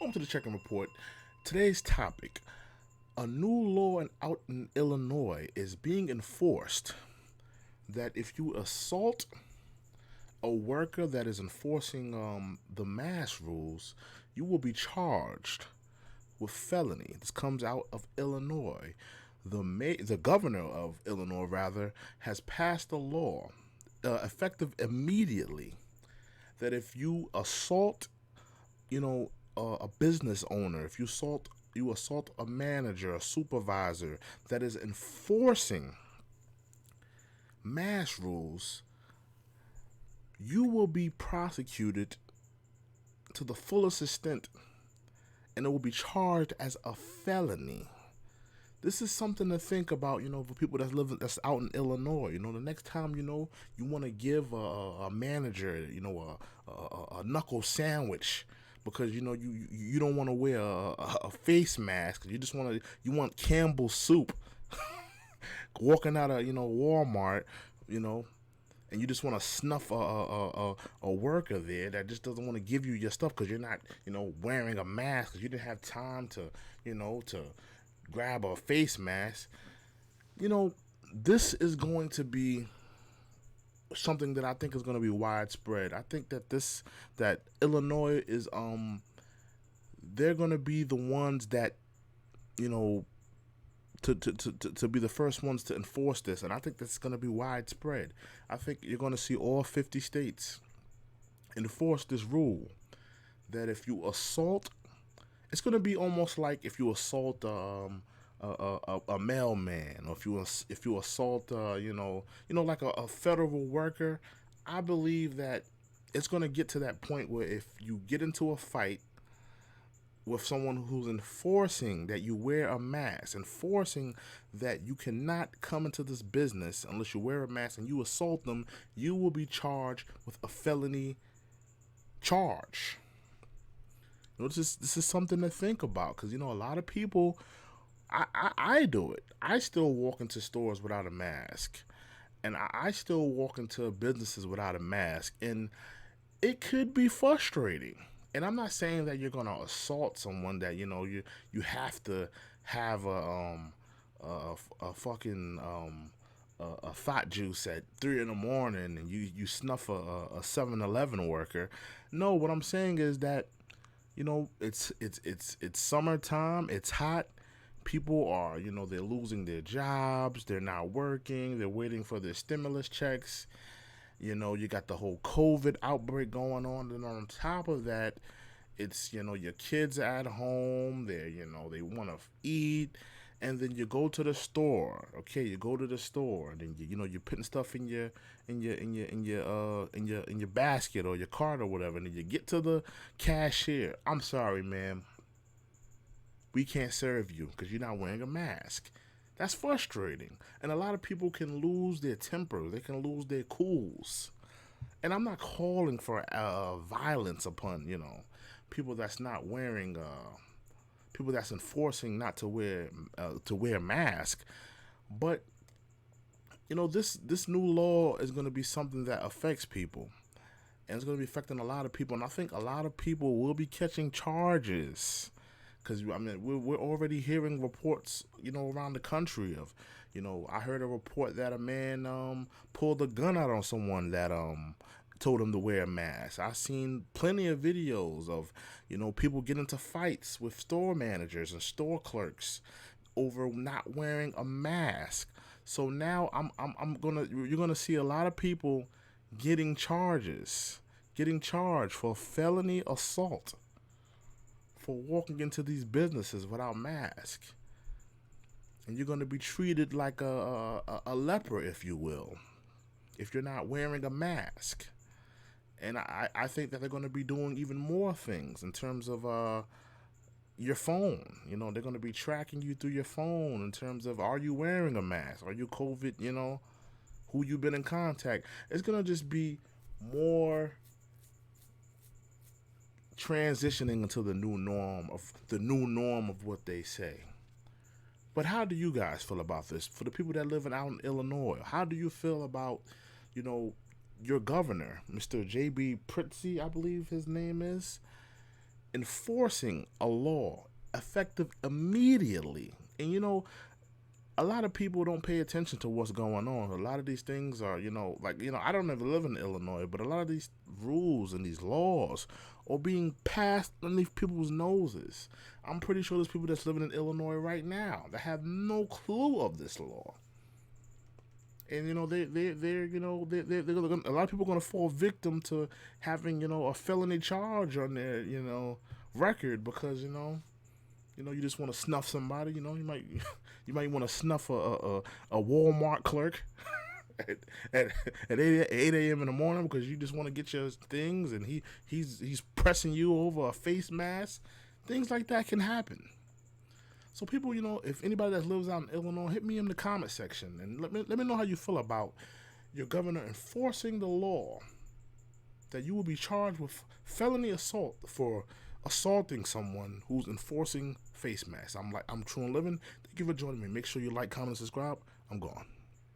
Welcome to the Check-in Report. Today's topic: a new law out in Illinois is being enforced that if you assault a worker that is enforcing the mask rules, you will be charged with felony. This comes out of Illinois. The governor of Illinois, rather, has passed a law effective immediately that if you assault, a business owner, if you assault a manager, a supervisor that is enforcing mask rules, you will be prosecuted to the fullest extent, and it will be charged as a felony. This is something to think about, for people that's out in Illinois. The next time, you want to give a manager, a knuckle sandwich because you don't want to wear a face mask. You want Campbell's soup walking out of Walmart, and you just want to snuff a worker there that just doesn't want to give you your stuff because you're not wearing a mask because you didn't have time to grab a face mask. This is going to be something that I think is going to be widespread. I think that Illinois is they're going to be the ones that to be the first ones to enforce this, and I think that's going to be widespread. I think you're going to see all 50 states enforce this rule that if you assault, it's going to be almost like if you assault a mailman, or if you assault like a federal worker. I believe that it's going to get to that point where if you get into a fight with someone who's enforcing that you wear a mask, enforcing that you cannot come into this business unless you wear a mask, and you assault them, you will be charged with a felony charge. This is something to think about because a lot of people, I do it. I still walk into stores without a mask, and I still walk into businesses without a mask, and it could be frustrating. And I'm not saying that you're gonna assault someone that you have to have a fucking a thought juice at 3 in the morning and you snuff a 7-Eleven worker. No, what I'm saying is that it's summertime, it's hot. People are they're losing their jobs, they're not working, they're waiting for their stimulus checks. You got the whole COVID outbreak going on, and on top of that, it's your kids are at home. They want to eat, and then you go to the store. Okay, you go to the store, and then you're putting stuff in your basket or your cart or whatever, and then you get to the cashier. I'm sorry, ma'am, we can't serve you because you're not wearing a mask. That's frustrating. And a lot of people can lose their temper. They can lose their cools. And I'm not calling for violence upon, people that's not wearing, people that's enforcing not to wear a mask. But, this new law is going to be something that affects people. And it's going to be affecting a lot of people. And I think a lot of people will be catching charges. Because, we're already hearing reports, around the country of, I heard a report that a man pulled a gun out on someone that told him to wear a mask. I've seen plenty of videos of, people get into fights with store managers and store clerks over not wearing a mask. So now you're gonna see a lot of people getting charged for felony assault for walking into these businesses without mask, and you're going to be treated like a leper, if you will, if you're not wearing a mask. And I think that they're going to be doing even more things in terms of your phone. They're going to be tracking you through your phone in terms of, are you wearing a mask? Are you COVID? Who you been in contact? It's going to just be more transitioning into the new norm of what they say. But how do you guys feel about this? For the people that live out in Illinois, how do you feel about, your governor, Mr. J.B. Pritzker, I believe his name is? enforcing a law effective immediately. And a lot of people don't pay attention to what's going on. A lot of these things are, I don't ever live in Illinois, but a lot of these rules and these laws are being passed underneath people's noses. I'm pretty sure there's people that's living in Illinois right now that have no clue of this law. And they're a lot of people are gonna fall victim to having a felony charge on their record because you just want to snuff somebody. You might you might want to snuff a Walmart clerk at 8 a.m. in the morning because you just want to get your things, and he's pressing you over a face mask. Things like that can happen. So people, if anybody that lives out in Illinois, hit me in the comment section and let me know how you feel about your governor enforcing the law that you will be charged with felony assault for assaulting someone who's enforcing face masks. I'm True and Living. Thank you for joining me. Make sure you like, comment, and subscribe. I'm gone.